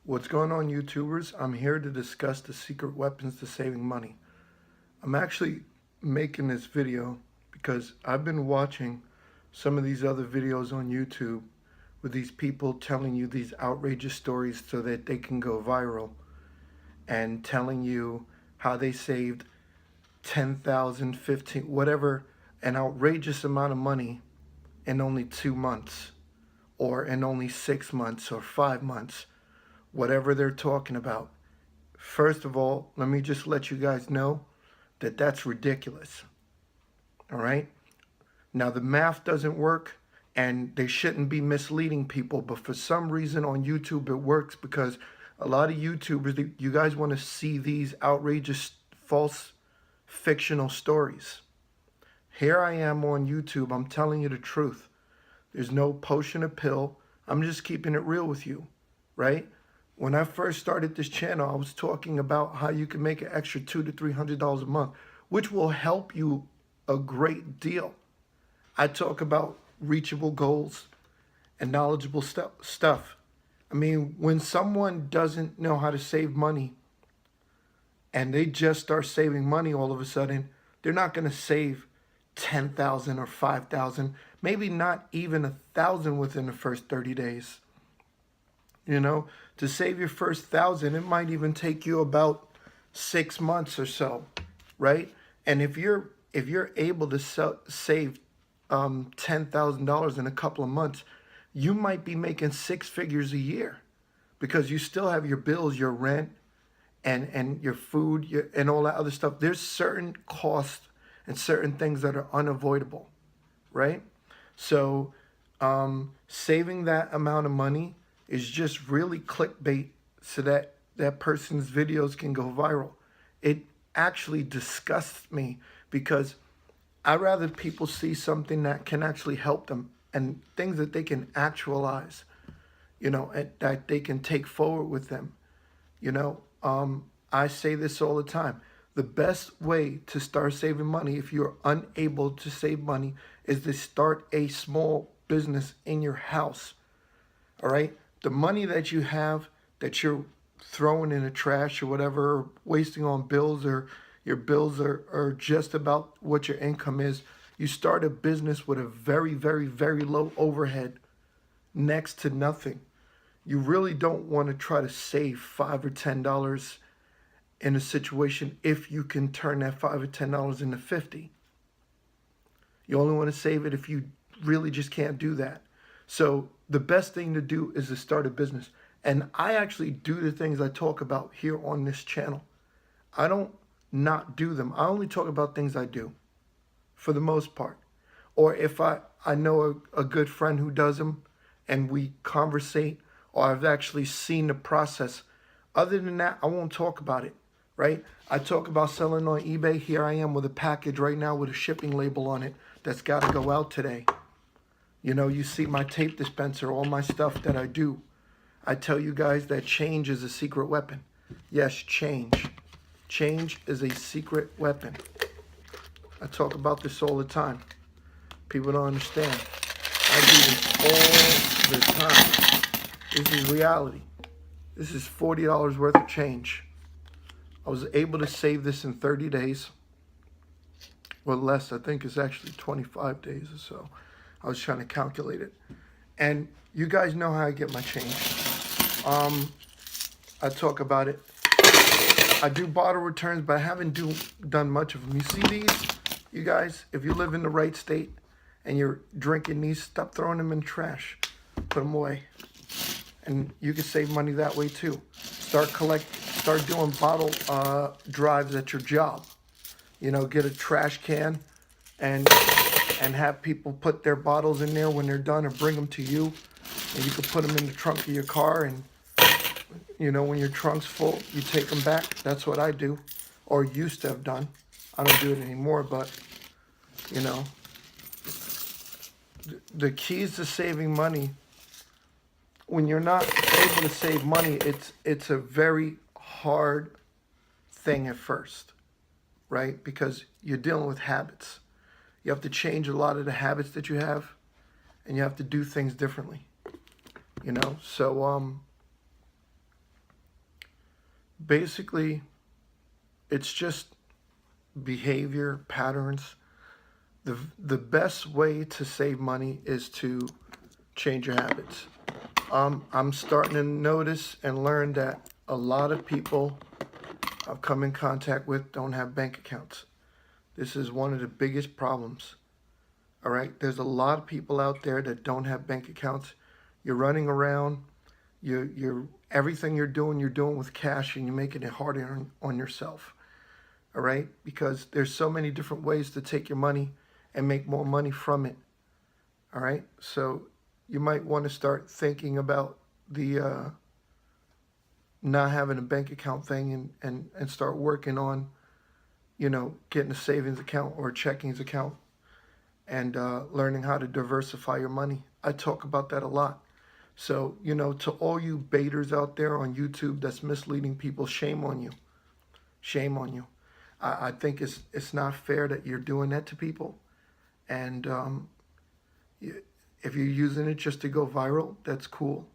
What's going on, YouTubers? I'm here to discuss the secret weapons to saving money. I'm actually making this video because I've been watching some of these other videos on YouTube with these people telling you these outrageous stories so that they can go viral, and telling you how they saved 10,000, 15, whatever, an outrageous amount of money in only 2 months, or in only 6 months or 5 months. Whatever they're talking about. First of all, let me just let you guys know that that's ridiculous. All right? Now, the math doesn't work, and they shouldn't be misleading people, but for some reason on YouTube it works, because a lot of YouTubers, you guys want to see these outrageous, false, fictional stories. Here I am on YouTube. I'm telling you the truth. There's no potion or pill. I'm just keeping it real with you, right? When I first started this channel, I was talking about how you can make an extra $200 to $300 a month, which will help you a great deal. I talk about reachable goals and knowledgeable stuff. I mean, when someone doesn't know how to save money and they just start saving money all of a sudden, they're not going to save 10,000 or 5,000, maybe not even 1,000 within the first 30 days. You know, to save your first 1,000, it might even take you about 6 months or so, right? And if you're able to save $10,000 in a couple of months, you might be making 6 figures a year, because you still have your bills, your rent, and your food, and all that other stuff. There's certain costs and certain things that are unavoidable, right? So saving that amount of money is just really clickbait so that that person's videos can go viral. It actually disgusts me, because I'd rather people see something that can actually help them and things that they can actualize, you know, and that they can take forward with them. You know, I say this all the time. The best way to start saving money, if you're unable to save money, is to start a small business in your house. All right? The money that you have that you're throwing in the trash or whatever, or wasting on bills, or your bills are just about what your income is, you start a business with a very, very, very low overhead, next to nothing. You really don't want to try to save $5 or $10 in a situation if you can turn that $5 or $10 into 50. You only want to save it if you really just can't do that. So the best thing to do is to start a business. And I actually do the things I talk about here on this channel. I don't not do them. I only talk about things I do, for the most part. Or if I know a good friend who does them and we conversate, or I've actually seen the process. Other than that, I won't talk about it, right? I talk about selling on eBay. Here I am with a package right now with a shipping label on it that's got to go out today. You know, you see my tape dispenser, all my stuff that I do. I tell you guys that change is a secret weapon. Yes, change. Change is a secret weapon. I talk about this all the time. People don't understand. I do this all the time. This is reality. This is $40 worth of change. I was able to save this in 30 days. Or less, I think it's actually 25 days or so. I was trying to calculate it. And you guys know how I get my change. I talk about it. I do bottle returns, but I haven't done much of them. You see these? You guys, if you live in the right state and you're drinking these, stop throwing them in the trash. Put them away. And you can save money that way too. Start doing bottle drives at your job. You know, get a trash can and have people put their bottles in there when they're done, or bring them to you. And you can put them in the trunk of your car, and, you know, when your trunk's full, you take them back. That's what I do, or used to have done. I don't do it anymore, but, you know. The keys to saving money, when you're not able to save money, it's a very hard thing at first, right? Because you're dealing with habits. You have to change a lot of the habits that you have, and you have to do things differently, you know? So basically, it's just behavior patterns. The best way to save money is to change your habits. I'm starting to notice and learn that a lot of people I've come in contact with don't have bank accounts. This is one of the biggest problems. All right, there's a lot of people out there that don't have bank accounts. You're running around. You're everything you're doing with cash, and you're making it harder on yourself. All right, because there's so many different ways to take your money and make more money from it. All right, so you might want to start thinking about the not having a bank account thing, and start working on, getting a savings account or a checkings account, and learning how to diversify your money. I talk about that a lot. So, to all you baiters out there on YouTube that's misleading people, shame on you. Shame on you. I think it's not fair that you're doing that to people. And if you're using it just to go viral, that's cool.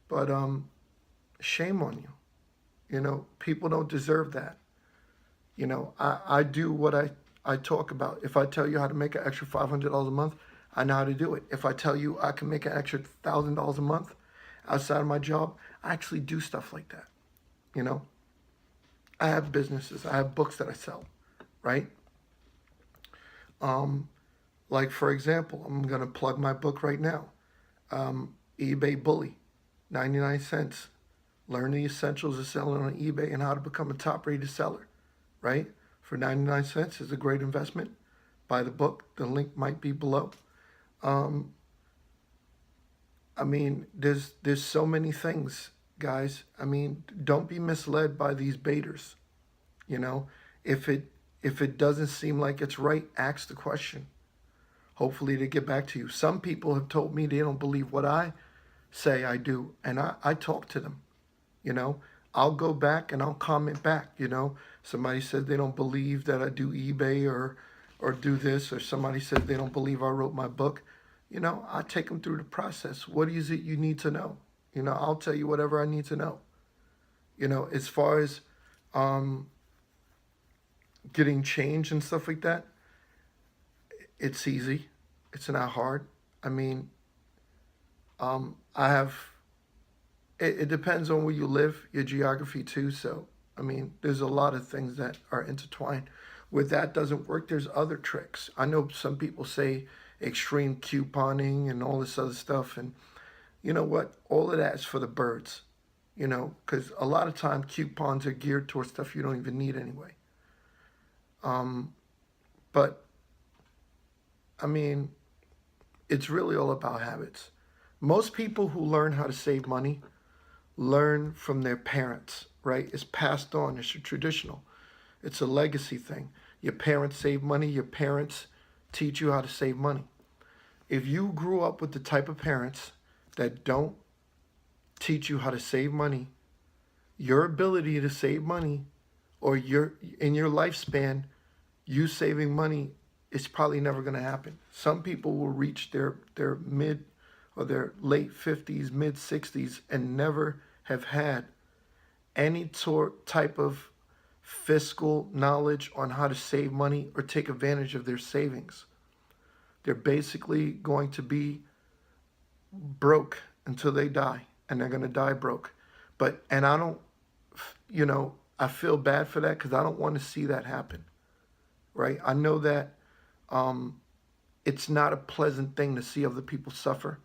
But shame on you. People don't deserve that. I do what I talk about. If I tell you how to make an extra $500 a month, I know how to do it. If I tell you I can make an extra $1,000 a month outside of my job, I actually do stuff like that. I have businesses. I have books that I sell, right? Like, for example, I'm going to plug my book right now. eBay Bully, 99 cents. Learn the essentials of selling on eBay and how to become a top-rated seller, right? For 99 cents is a great investment. Buy the book. The link might be below. There's so many things, guys. Don't be misled by these baiters. If it doesn't seem like it's right, ask the question. Hopefully they get back to you. Some people have told me they don't believe what I say I do, and I talk to them. I'll go back and I'll comment back. Somebody said they don't believe that I do eBay or do this, or somebody said they don't believe I wrote my book. I take them through the process. What is it you need to know? I'll tell you whatever I need to know. As far as getting change and stuff like that, it's easy. It's not hard. I have, it depends on where you live, your geography too. So, there's a lot of things that are intertwined. Where that doesn't work, there's other tricks. I know some people say extreme couponing and all this other stuff. And you know what? All of that is for the birds, because a lot of times coupons are geared towards stuff you don't even need anyway. But it's really all about habits. Most people who learn how to save money learn from their parents, right? It's passed on. It's traditional. It's a legacy thing. Your parents save money. Your parents teach you how to save money. If you grew up with the type of parents that don't teach you how to save money, your ability to save money, or in your lifespan, you saving money, is probably never going to happen. Some people will reach their mid or their late 50s, mid 60s, and never have had any type of fiscal knowledge on how to save money or take advantage of their savings. They're basically going to be broke until they die, and they're going to die broke. And I don't, I feel bad for that, because I don't want to see that happen, right? I know that it's not a pleasant thing to see other people suffer.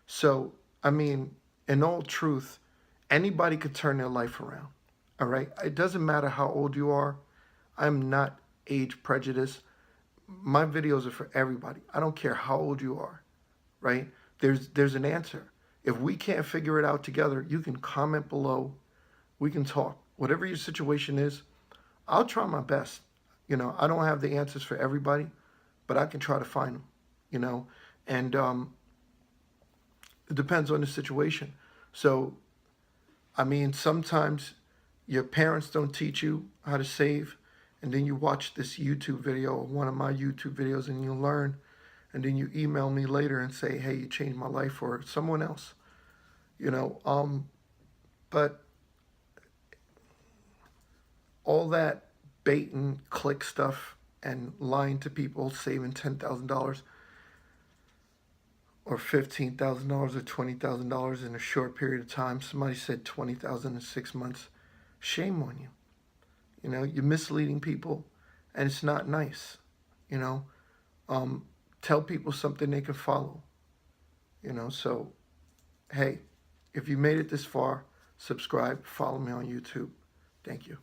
So, in all truth, anybody could turn their life around, all right? It doesn't matter how old you are. I'm not age prejudiced. My videos are for everybody. I don't care how old you are, right? There's an answer. If we can't figure it out together, you can comment below. We can talk. Whatever your situation is, I'll try my best. I don't have the answers for everybody, but I can try to find them, and it depends on the situation. So, sometimes your parents don't teach you how to save, and then you watch this YouTube video or one of my YouTube videos and you learn, and then you email me later and say, hey, you changed my life, or someone else, but all that bait and click stuff and lying to people, saving $10,000 or $15,000 or $20,000 in a short period of time. Somebody said 20,000 in 6 months. Shame on you. You know, you're misleading people, and it's not nice. You know, tell people something they can follow. You know, so hey, if you made it this far, subscribe, follow me on YouTube. Thank you.